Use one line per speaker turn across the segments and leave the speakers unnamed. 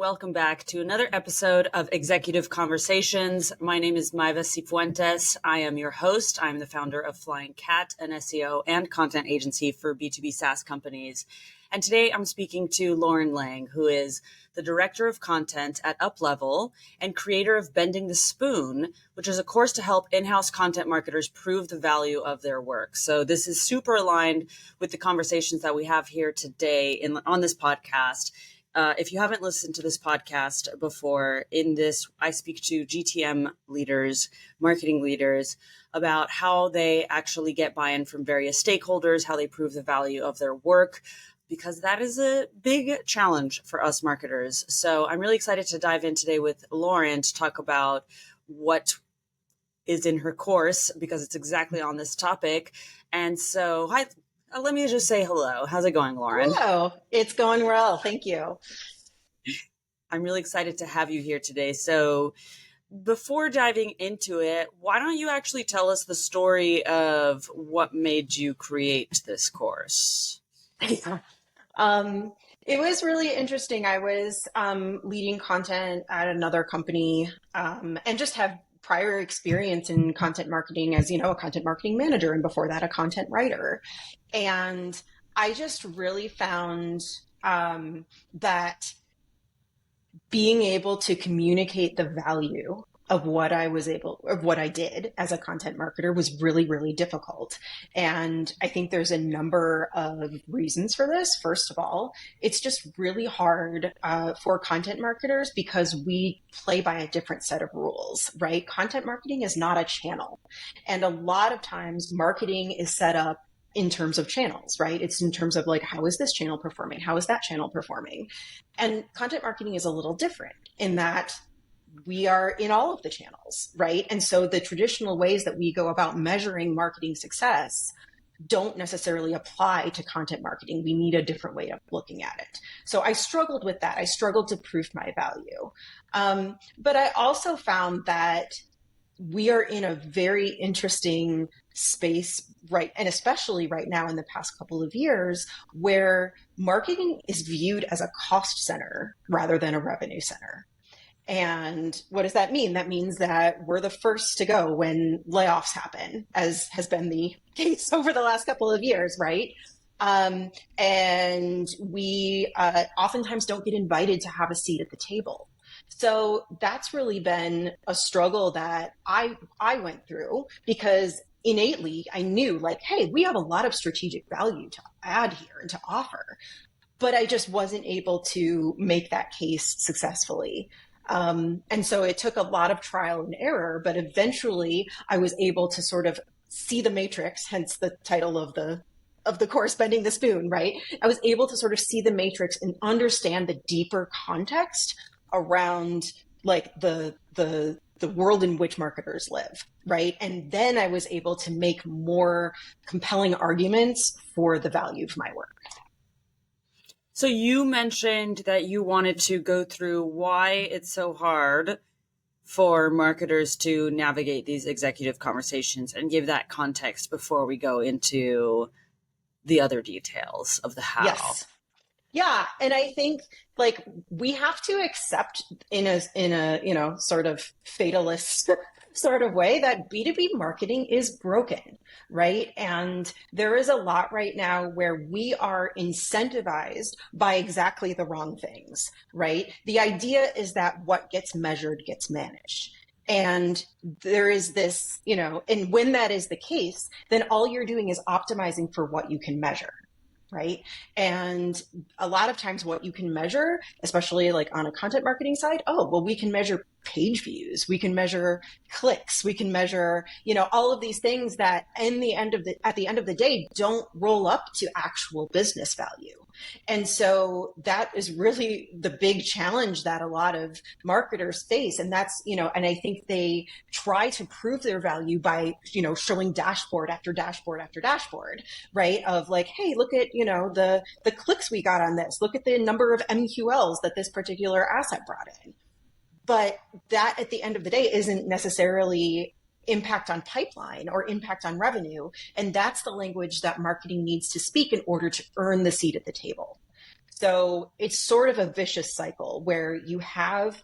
welcome back to another episode of Executive Conversations. My name is Maiva Cifuentes. I am your host. I'm the founder of Flying Cat, an SEO and content agency for B2B SaaS companies. And today I'm speaking to Lauren Lang, who is the director of content at UpLevel and creator of Bending the Spoon, which is a course to help in-house content marketers prove the value of their work. So this is super aligned with the conversations that we have here today on this podcast. If you haven't listened to this podcast before, in this, I speak to GTM leaders, marketing leaders, about how they actually get buy-in from various stakeholders, how they prove the value of their work, because that is a big challenge for us marketers. So I'm really excited to dive in today with Lauren to talk about what is in her course, because it's exactly on this topic. And so, hi. Let me just say hello. How's it going, Lauren?
Hello. It's going well. Thank you.
I'm really excited to have you here today. So before diving into it, why don't you actually tell us the story of what made you create this course?
It was really interesting. I was leading content at another company and just have prior experience in content marketing as, a content marketing manager, and before that, a content writer. And I just really found that being able to communicate the value of what I did as a content marketer was really, really difficult. And I think there's a number of reasons for this. First of all, it's just really hard for content marketers because we play by a different set of rules, right? Content marketing is not a channel. And a lot of times marketing is set up in terms of channels, right? It's in terms of like, how is this channel performing? How is that channel performing? And content marketing is a little different in that we are in all of the channels, right? And so the traditional ways that we go about measuring marketing success don't necessarily apply to content marketing. We need a different way of looking at it. So I struggled with that. I struggled to prove my value. But I also found that we are in a very interesting space, right? And especially right now in the past couple of years, where marketing is viewed as a cost center rather than a revenue center. And what does that mean? That means that we're the first to go when layoffs happen, as has been the case over the last couple of years, right? And we oftentimes don't get invited to have a seat at the table. So that's really been a struggle that I went through, because innately I knew, like, hey, we have a lot of strategic value to add here and to offer, but I just wasn't able to make that case successfully. And so it took a lot of trial and error, but eventually I was able to sort of see the matrix, hence the title of the course, Bending the Spoon, right? I was able to sort of see the matrix and understand the deeper context around like the world in which marketers live, right? And then I was able to make more compelling arguments for the value of my work.
So you mentioned that you wanted to go through why it's so hard for marketers to navigate these executive conversations and give that context before we go into the other details of the how.
Yes. Yeah. And I think like we have to accept in a sort of fatalist sort of way that B2B marketing is broken, right? And there is a lot right now where we are incentivized by exactly the wrong things, right? The idea is that what gets measured gets managed. And there is this, and when that is the case, then all you're doing is optimizing for what you can measure. Right. And a lot of times what you can measure, especially like on a content marketing side, we can measure page views, we can measure clicks, we can measure, all of these things that at the end of the day don't roll up to actual business value. And so that is really the big challenge that a lot of marketers face. And that's, and I think they try to prove their value by, showing dashboard after dashboard after dashboard, right? Of like, hey, look at, the clicks we got on this. Look at the number of MQLs that this particular asset brought in. But that at the end of the day isn't necessarily impact on pipeline or impact on revenue. And that's the language that marketing needs to speak in order to earn the seat at the table. So it's sort of a vicious cycle where you have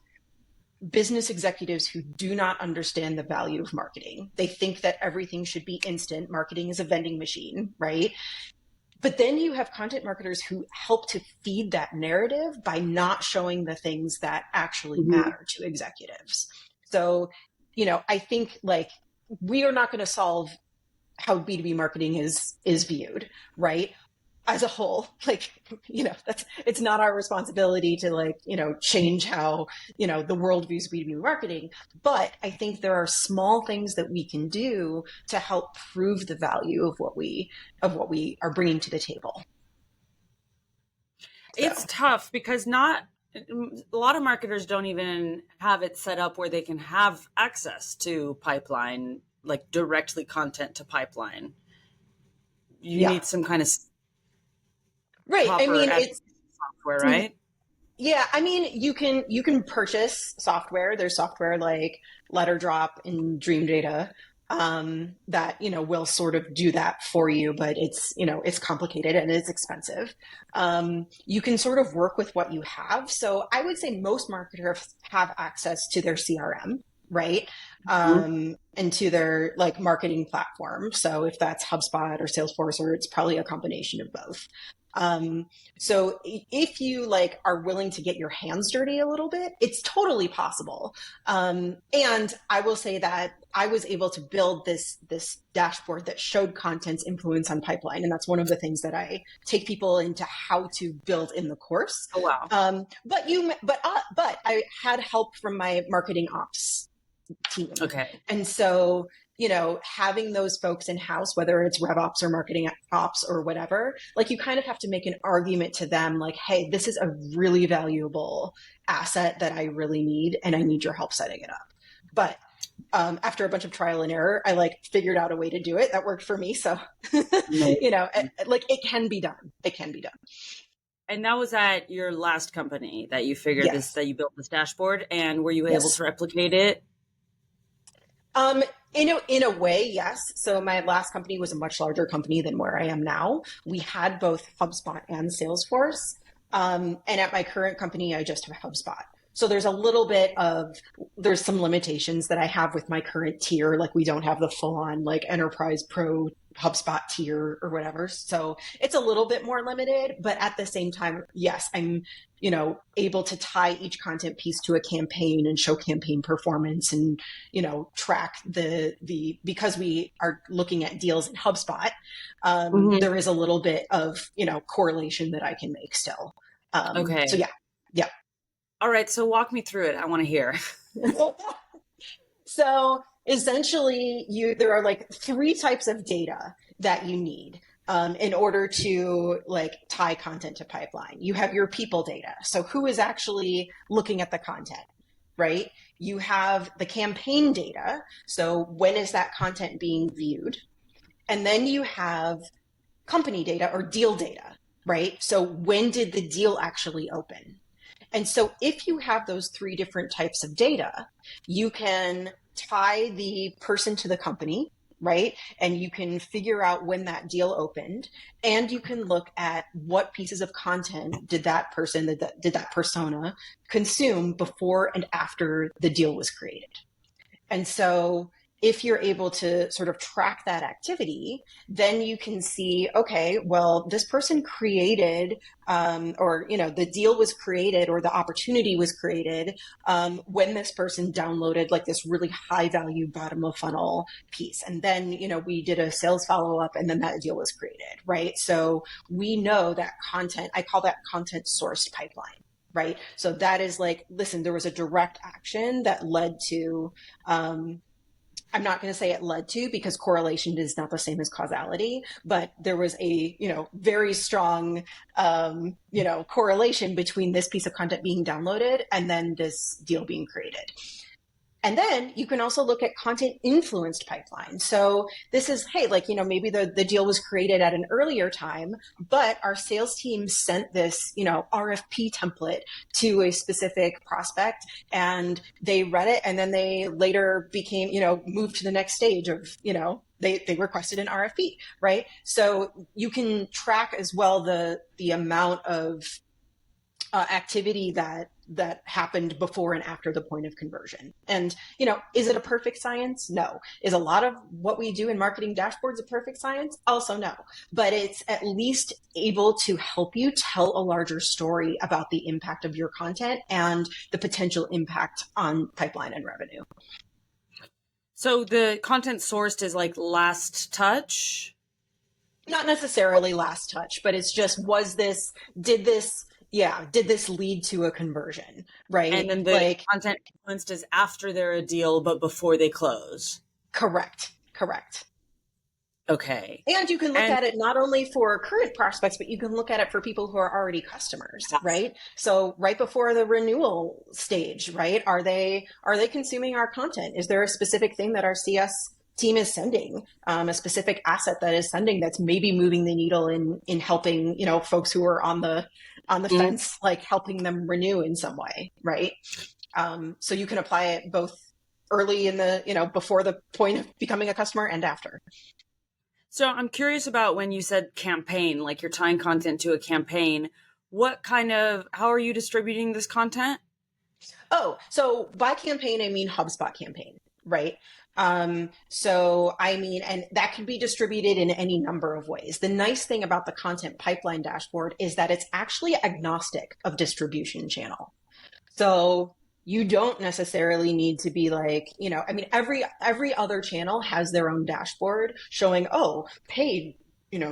business executives who do not understand the value of marketing. They think that everything should be instant. Marketing is a vending machine, right? But then you have content marketers who help to feed that narrative by not showing the things that actually matter to executives. So, I think like we are not going to solve how B2B marketing is viewed, right? As a whole, like, it's not our responsibility to like, change how, the world views B2B marketing. But I think there are small things that we can do to help prove the value of what we are bringing to the table.
It's tough because a lot of marketers don't even have it set up where they can have access to pipeline, like directly content to pipeline. You need some kind of
right. I mean, it's
software, right?
Yeah, I mean, you can purchase software. There's software like LetterDrop and Dream Data that will sort of do that for you, but it's complicated and it's expensive. You can sort of work with what you have. So I would say most marketers have access to their CRM, right? And to their like marketing platform. So if that's HubSpot or Salesforce, or it's probably a combination of both. So if you like are willing to get your hands dirty a little bit, it's totally possible. And I will say that I was able to build this dashboard that showed content's influence on pipeline. And that's one of the things that I take people into how to build in the course.
Oh, wow.
But I had help from my marketing ops team.
Okay.
And so, having those folks in house, whether it's rev ops or marketing ops or whatever, like you kind of have to make an argument to them like, hey, this is a really valuable asset that I really need, and I need your help setting it up. But after a bunch of trial and error, I like figured out a way to do it that worked for me. So, like it can be done. It can be done.
And that was at your last company that you figured that you built this dashboard, and were you able to replicate it?
In a way, yes. So my last company was a much larger company than where I am now. We had both HubSpot and Salesforce. And at my current company, I just have HubSpot. So there's some limitations that I have with my current tier. Like we don't have the full on like enterprise pro HubSpot tier or whatever. So it's a little bit more limited, but at the same time, yes, I'm, able to tie each content piece to a campaign and show campaign performance and, track because we are looking at deals in HubSpot. There is a little bit of, correlation that I can make still.
Okay.
So yeah.
All right. So walk me through it. I want to hear.
So essentially there are like three types of data that you need in order to like tie content to pipeline. You have your people data. So who is actually looking at the content, right? You have the campaign data. So when is that content being viewed? And then you have company data or deal data, right? So when did the deal actually open? And so if you have those three different types of data, you can tie the person to the company, right? And you can figure out when that deal opened, and you can look at what pieces of content did that person, did that persona consume before and after the deal was created. And so if you're able to sort of track that activity, then you can see, okay, well, this person created, the deal was created or the opportunity was created when this person downloaded like this really high value bottom of funnel piece. And then, we did a sales follow up and then that deal was created, right? So we know that content, I call that content sourced pipeline. Right. So that is like, listen, there was a direct action that led to, I'm not going to say it led to because correlation is not the same as causality, but there was a, very strong, correlation between this piece of content being downloaded and then this deal being created. And then you can also look at content influenced pipeline. So this is, hey, like, maybe the deal was created at an earlier time, but our sales team sent this, RFP template to a specific prospect and they read it. And then they later became, moved to the next stage of, they requested an RFP, right? So you can track as well the amount of activity that happened before and after the point of conversion. And, is it a perfect science? No. Is a lot of what we do in marketing dashboards a perfect science? Also no. But it's at least able to help you tell a larger story about the impact of your content and the potential impact on pipeline and revenue.
So the content sourced is like last touch?
Not necessarily last touch, but it's just, did this lead to a conversion, right?
And then the content influenced is after they're a deal, but before they close.
Correct.
Okay.
And you can look at it not only for current prospects, but you can look at it for people who are already customers, right? So right before the renewal stage, right? Are they consuming our content? Is there a specific thing that our CS team is sending, a specific asset that is sending that's maybe moving the needle in helping, folks who are on the fence, like helping them renew in some way, right? So you can apply it both early in the, before the point of becoming a customer and after.
So I'm curious about when you said campaign, like you're tying content to a campaign, how are you distributing this content?
Oh, so by campaign, I mean HubSpot campaign, right? And that can be distributed in any number of ways. The nice thing about the content pipeline dashboard is that it's actually agnostic of distribution channel. So you don't necessarily need to be like, every other channel has their own dashboard showing, paid,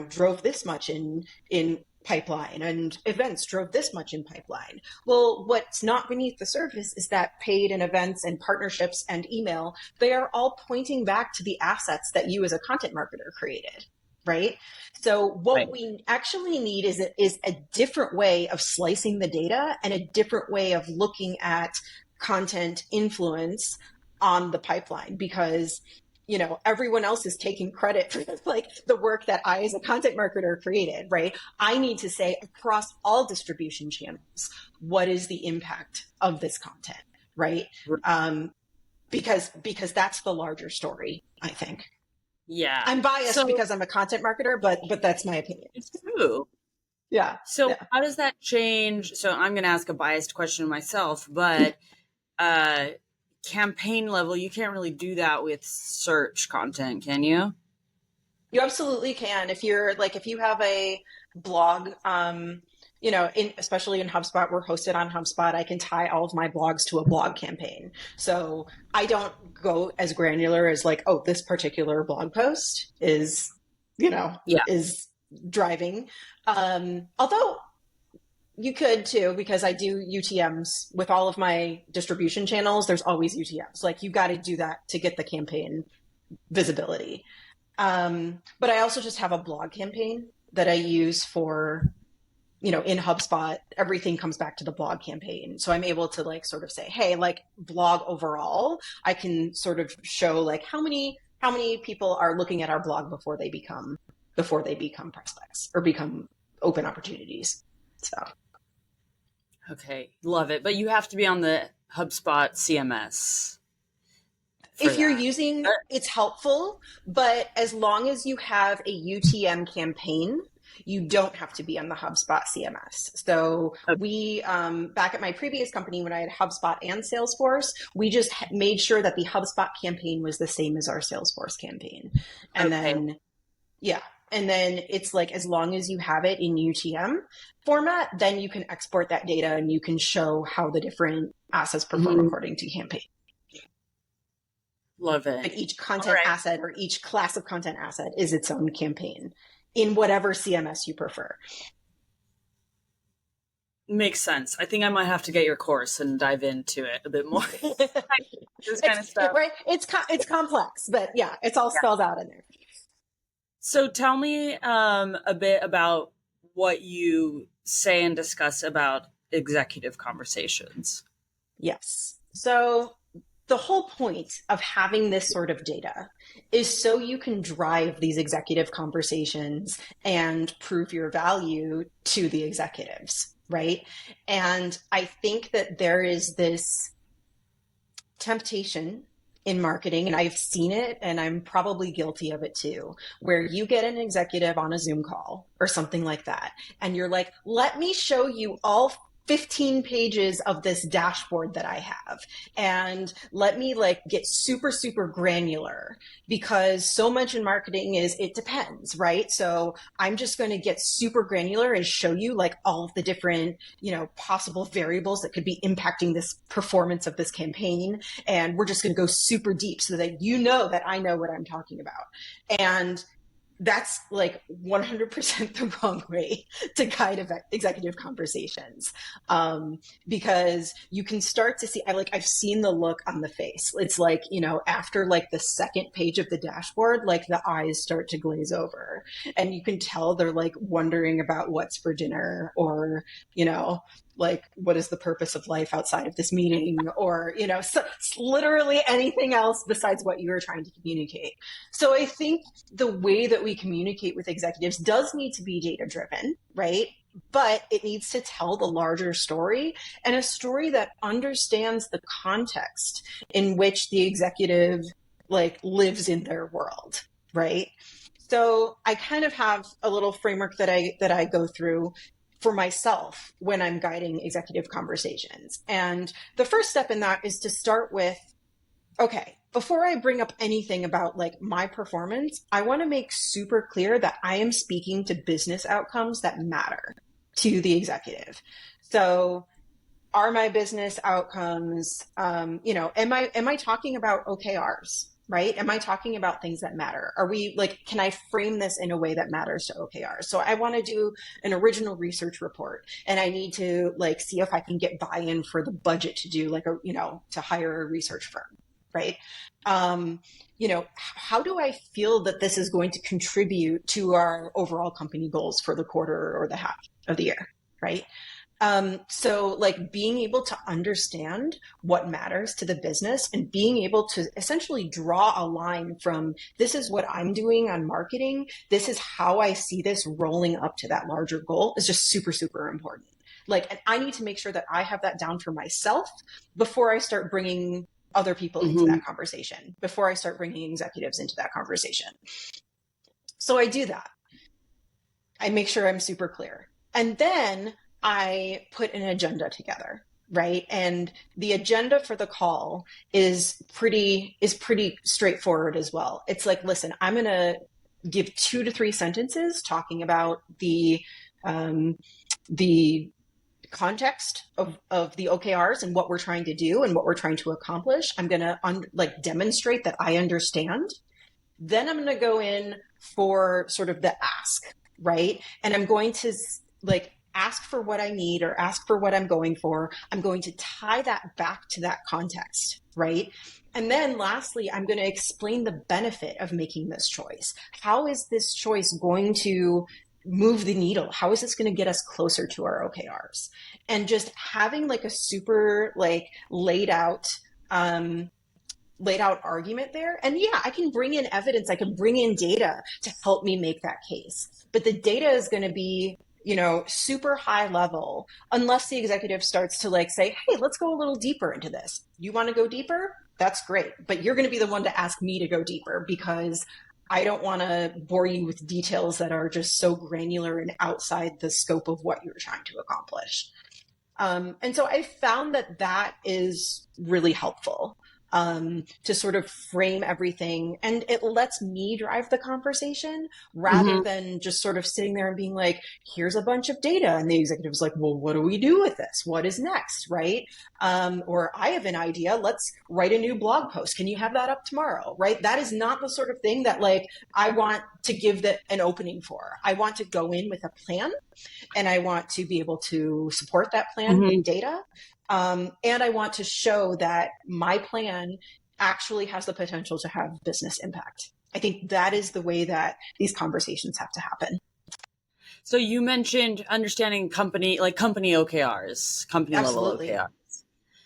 drove this much in pipeline and events drove this much in pipeline. Well, what's not beneath the surface is that paid and events and partnerships and email, they are all pointing back to the assets that you as a content marketer created, right? So what we actually need is a different way of slicing the data and a different way of looking at content influence on the pipeline, because everyone else is taking credit for like the work that I as a content marketer created, right? I need to say across all distribution channels, what is the impact of this content, right? Because that's the larger story, I think.
Yeah.
I'm biased because I'm a content marketer, but that's my opinion.
It's true.
Yeah.
So how does that change? So I'm going to ask a biased question myself, but campaign level, you can't really do that with search content, can you?
You absolutely can. If you have a blog, especially in HubSpot, we're hosted on HubSpot. I can tie all of my blogs to a blog campaign. So I don't go as granular as like, this particular blog post is driving. Although you could too, because I do UTMs with all of my distribution channels. There's always UTMs. Like you got to do that to get the campaign visibility. But I also just have a blog campaign that I use for, in HubSpot, everything comes back to the blog campaign. So I'm able to like sort of say, hey, like blog overall, I can sort of show like how many people are looking at our blog before they become prospects or become open opportunities. So.
Okay. Love it. But you have to be on the HubSpot CMS.
If you're using, it's helpful, but as long as you have a UTM campaign, you don't have to be on the HubSpot CMS. So we, back at my previous company, when I had HubSpot and Salesforce, we just made sure that the HubSpot campaign was the same as our Salesforce campaign. And then it's like, as long as you have it in UTM format, then you can export that data and you can show how the different assets perform according to campaign.
Love it.
But each content asset or each class of content asset is its own campaign in whatever CMS you prefer.
Makes sense. I think I might have to get your course and dive into it a bit more. This kind of stuff.
Right? It's complex, but yeah, it's all spelled out in there.
So tell me a bit about what you say and discuss about executive conversations.
Yes. So the whole point of having this sort of data is so you can drive these executive conversations and prove your value to the executives, right? And I think that there is this temptation in marketing, and I've seen it, and I'm probably guilty of it too, where you get an executive on a Zoom call or something like that, and you're like, let me show you all 15 pages of this dashboard that I have, and let me like get super, super granular, because so much in marketing is it depends, right? So I'm just going to get super granular and show you like all of the different, possible variables that could be impacting this performance of this campaign. And we're just going to go super deep so that you know that I know what I'm talking about. And that's like 100% the wrong way to guide executive conversations, because you can start to see, I've seen the look on the face. It's like, after like the second page of the dashboard, like the eyes start to glaze over, and you can tell they're like wondering about what's for dinner, or, like, what is the purpose of life outside of this meeting, or, so literally anything else besides what you were trying to communicate. So I think the way that we communicate with executives does need to be data driven, right? But it needs to tell the larger story, and a story that understands the context in which the executive like lives in their world, right? So I kind of have a little framework that I go through for myself when I'm guiding executive conversations. And the first step in that is to start with, okay, before I bring up anything about like my performance, I want to make super clear that I am speaking to business outcomes that matter to the executive. So are my business outcomes, am I talking about OKRs? Right? Am I talking about things that matter? Are we like, can I frame this in a way that matters to OKRs? So I want to do an original research report, and I need to like see if I can get buy-in for the budget to do like to hire a research firm, right? How do I feel that this is going to contribute to our overall company goals for the quarter or the half of the year, right? So like being able to understand what matters to the business and being able to essentially draw a line from, this is what I'm doing on marketing, this is how I see this rolling up to that larger goal, is just super, super important. Like, and I need to make sure that I have that down for myself before I start bringing other people into that conversation, before I start bringing executives into that conversation. So I do that. I make sure I'm super clear. And then I put an agenda together, right? And the agenda for the call is pretty straightforward as well. It's like, listen, I'm going to give 2 to 3 sentences talking about the context of the OKRs and what we're trying to do and what we're trying to accomplish. I'm going to demonstrate that I understand. Then I'm going to go in for sort of the ask, right? And I'm going to like ask for what I need or ask for what I'm going for. I'm going to tie that back to that context, right? And then lastly, I'm going to explain the benefit of making this choice. How is this choice going to move the needle? How is this going to get us closer to our OKRs? And just having like a super like laid out argument there. And yeah, I can bring in evidence, I can bring in data to help me make that case. But the data is going to be, super high level, unless the executive starts to like say, hey, let's go a little deeper into this. You want to go deeper? That's great. But you're going to be the one to ask me to go deeper, because I don't want to bore you with details that are just so granular and outside the scope of what you're trying to accomplish. And so I found that is really helpful. To sort of frame everything, and it lets me drive the conversation rather than just sort of sitting there and being like, here's a bunch of data, and the executive's like, well, what do we do with this? What is next, right? Or I have an idea, let's write a new blog post, can you have that up tomorrow, right? That is not the sort of thing that like I want to give an opening for. I want to go in with a plan, and I want to be able to support that plan with data. And I want to show that my plan actually has the potential to have business impact. I think that is the way that these conversations have to happen.
So you mentioned understanding company OKRs, company
Absolutely.
level OKRs.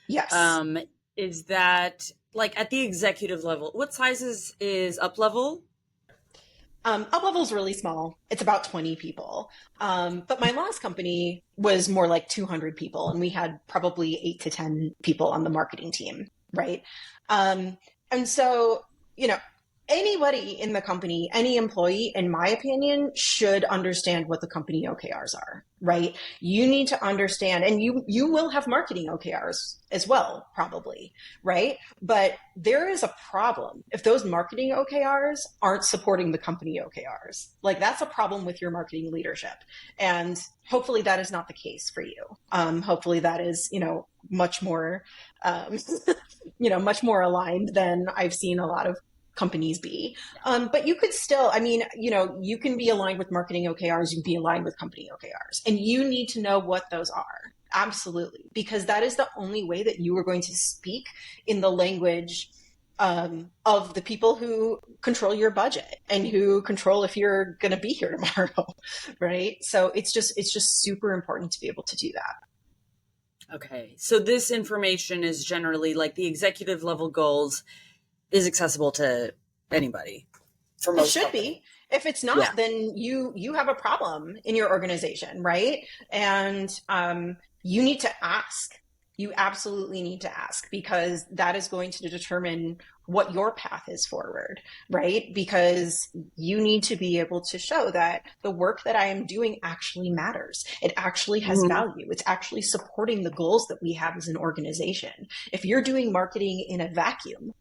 Yes.
Is that like at the executive level? What size is up level?
Up level is really small. It's about 20 people. But my last company was more like 200 people, and we had probably 8 to 10 people on the marketing team, right? And so, anybody in the company, any employee, in my opinion, should understand what the company OKRs are, right? You need to understand, and you will have marketing OKRs as well, probably, right? But there is a problem if those marketing OKRs aren't supporting the company OKRs. Like that's a problem with your marketing leadership. And hopefully that is not the case for you. Hopefully that is, much more, um, much more aligned than I've seen a lot of companies be. But you could still, I mean, you can be aligned with marketing OKRs, you can be aligned with company OKRs, and you need to know what those are. Absolutely. Because that is the only way that you are going to speak in the language of the people who control your budget and who control if you're going to be here tomorrow. Right. So it's just super important to be able to do that.
Okay. So this information is generally like the executive level goals is accessible to anybody for
It
most
should
companies.
be. If it's
Yeah.
not, then you have a problem in your organization, right? And you need to ask. You absolutely need to ask because that is going to determine what your path is forward, right? Because you need to be able to show that the work that I am doing actually matters. It actually has
Mhm.
value. It's actually supporting the goals that we have as an organization. If you're doing marketing in a vacuum,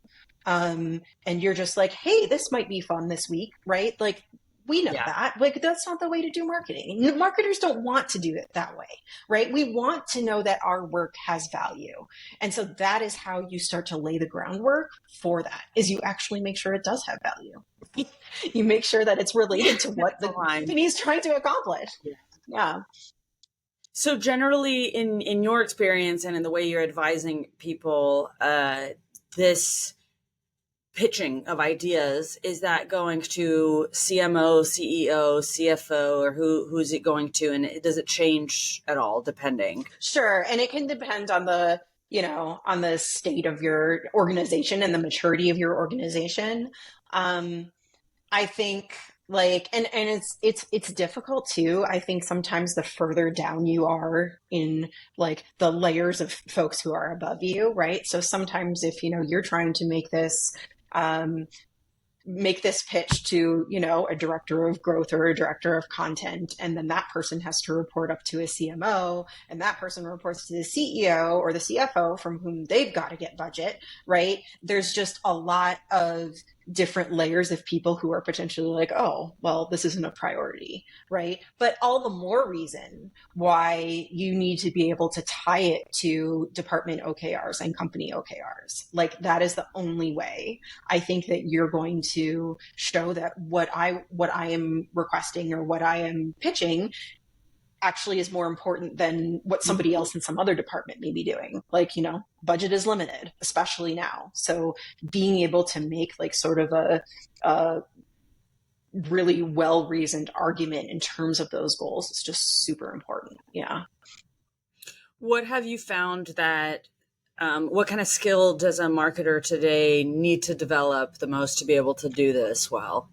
and you're just like, hey, this might be fun this week, right? Like, we know
Yeah.
that. Like, that's not the way to do marketing. Marketers don't want to do it that way, right? We want to know that our work has value. And so that is how you start to lay the groundwork for that, is you actually make sure it does have value. You make sure that it's related to what the
Aligned.
company is trying to accomplish.
Yeah.
Yeah.
So generally in your experience and in the way you're advising people, this pitching of ideas, is that going to CMO, CEO, CFO, or who's it going to, and does it change at all depending?
Sure. And it can depend on the, on the state of your organization and the maturity of your organization. Um, I think and it's difficult too. I think sometimes the further down you are in like the layers of folks who are above you, right? So sometimes if, you're trying to um, make this pitch to, a director of growth or a director of content, and then that person has to report up to a CMO, and that person reports to the CEO or the CFO from whom they've got to get budget, right? There's just a lot of different layers of people who are potentially like, oh, well, this isn't a priority, right? But all the more reason why you need to be able to tie it to department OKRs and company OKRs. Like that is the only way I think that you're going to show that what I am requesting or what I am pitching actually is more important than what somebody else in some other department may be doing. Like, budget is limited, especially now. So being able to make like sort of a really well-reasoned argument in terms of those goals is just super important. Yeah.
What have you found that what kind of skill does a marketer today need to develop the most to be able to do this well?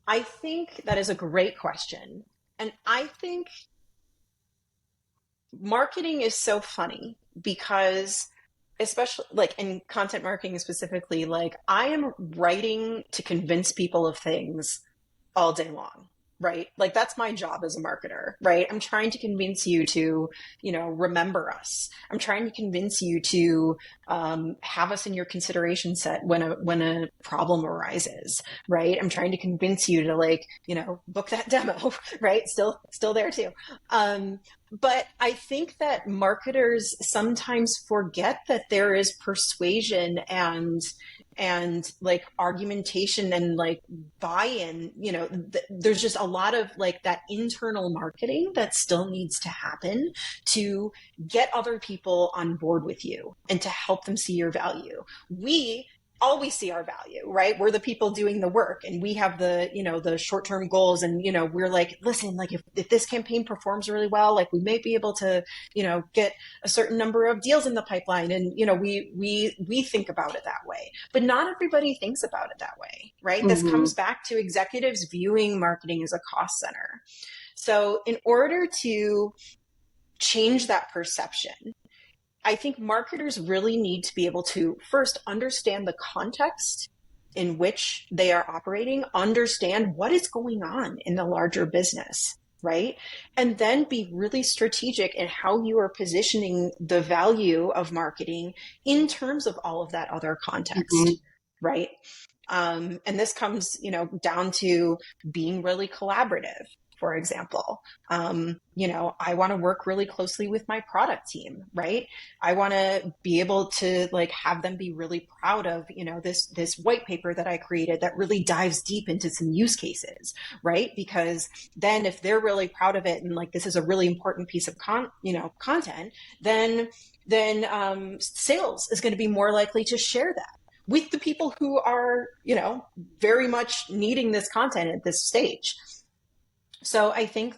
I think that is a great question. And I think marketing is so funny because especially like in content marketing specifically, like I am writing to convince people of things all day long, right? Like that's my job as a marketer, right? I'm trying to convince you to, remember us. I'm trying to convince you to have us in your consideration set when a problem arises, right? I'm trying to convince you to like, book that demo, right? Still there too. But I think that marketers sometimes forget that there is persuasion and like argumentation and like buy-in, there's just a lot of like that internal marketing that still needs to happen to get other people on board with you and to help them see your value. We always see our value, right? We're the people doing the work and we have the short-term goals and, we're like, listen, like if this campaign performs really well, like we may be able to, get a certain number of deals in the pipeline. And, we think about it that way, but not everybody thinks about it that way, right? This
Mm-hmm.
comes back to executives viewing marketing as a cost center. So in order to change that perception, I think marketers really need to be able to first understand the context in which they are operating, understand what is going on in the larger business, right? And then be really strategic in how you are positioning the value of marketing in terms of all of that other context, right? And this comes, down to being really collaborative. For example, I want to work really closely with my product team, right? I want to be able to have them be really proud of, this white paper that I created that really dives deep into some use cases, right? Because then if they're really proud of it and this is a really important piece of content, then sales is going to be more likely to share that with the people who are, very much needing this content at this stage. So I think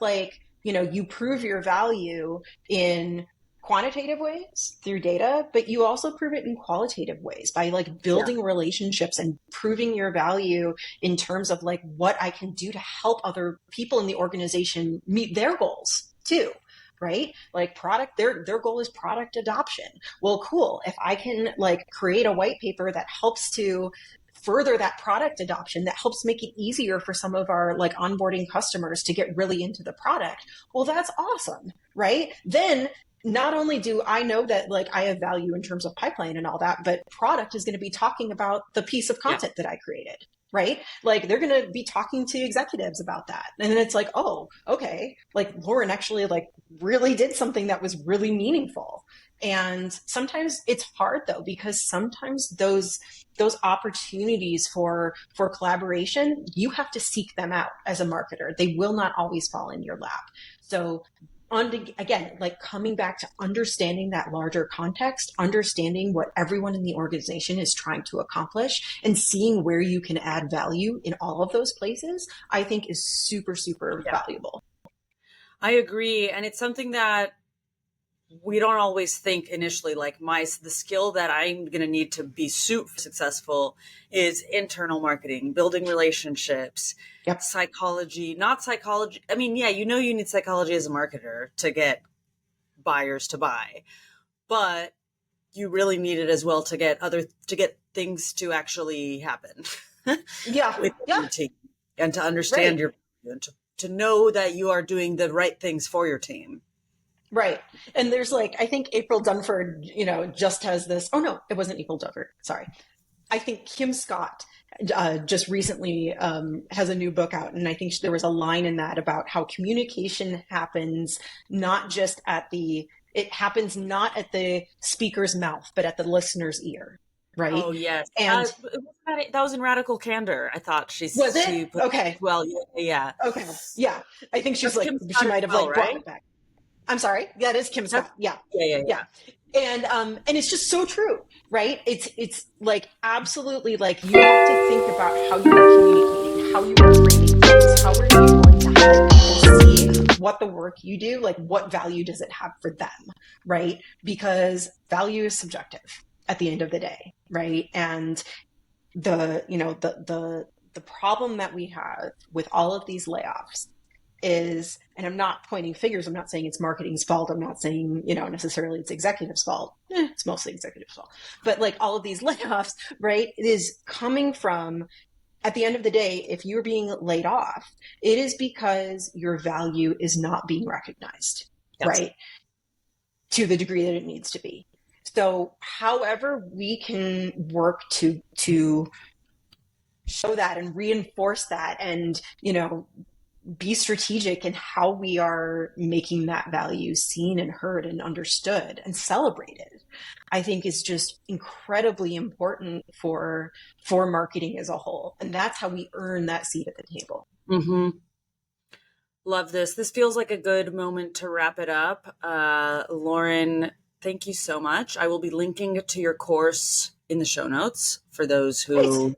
you prove your value in quantitative ways through data, but you also prove it in qualitative ways by building relationships and proving your value in terms of what I can do to help other people in the organization meet their goals too. Right? Their goal is product adoption. Well, cool. If I can create a white paper that helps to further that product adoption, that helps make it easier for some of our onboarding customers to get really into the product, well, that's awesome, right? Then not only do I know that I have value in terms of pipeline and all that, but product is going to be talking about the piece of content that I created, right? They're going to be talking to executives about that. And then it's oh, okay. Lauren actually really did something that was really meaningful. And sometimes it's hard though, because sometimes those opportunities for collaboration, you have to seek them out as a marketer. They will not always fall in your lap. So again, coming back to understanding that larger context, understanding what everyone in the organization is trying to accomplish, and seeing where you can add value in all of those places, I think is super, super valuable.
I agree. And it's something that we don't always think initially, the skill that I'm going to need to be super successful is internal marketing, building relationships, psychology, not psychology. I mean, you need psychology as a marketer to get buyers to buy, but you really need it as well to get things to actually happen. With your team, and to understand your, and to know that you are doing the right things for your team.
Right. And there's I think April Dunford, just has this. Oh, no, it wasn't April Dunford. Sorry. I think Kim Scott just recently has a new book out. And I think there was a line in that about how communication happens it happens not at the speaker's mouth, but at the listener's ear. Right.
Oh, yes.
And
that was in Radical Candor. I thought she
put okay.
Well, yeah.
Okay. Yeah. I think she's she might have brought it back. I'm sorry. That is Kim Scott. Yeah. And it's just so true, right? It's absolutely you have to think about how you are communicating, how you are framing things, how are you going to help people see what the work you do, what value does it have for them, right? Because value is subjective at the end of the day, right? And the problem that we have with all of these layoffs is, and I'm not pointing fingers, I'm not saying it's marketing's fault, I'm not saying, necessarily it's executive's fault. It's mostly executive's fault. But all of these layoffs, right, it is coming from, at the end of the day, if you're being laid off, it is because your value is not being recognized, right, to the degree that it needs to be. So however we can work to show that and reinforce that and, be strategic in how we are making that value seen and heard and understood and celebrated, I think is just incredibly important for marketing as a whole. And that's how we earn that seat at the table.
Mm-hmm. Love this. This feels like a good moment to wrap it up. Lauren, thank you so much. I will be linking to your course in the show notes for those who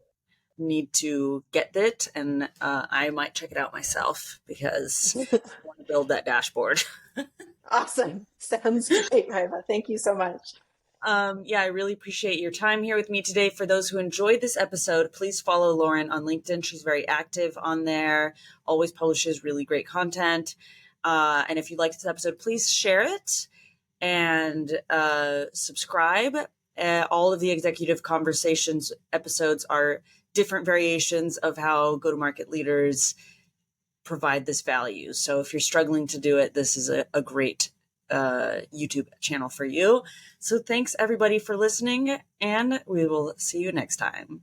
need to get it, and I might check it out myself because I want to build that dashboard.
Awesome. Sounds great, Riva. Thank you so much.
I really appreciate your time here with me today. For those who enjoyed this episode, please follow Lauren on LinkedIn. She's very active on there, always publishes really great content. And if you liked this episode, please share it and subscribe. All of the Executive Conversations episodes are different variations of how go-to-market leaders provide this value. So if you're struggling to do it, this is a great YouTube channel for you. So thanks everybody for listening, and we will see you next time.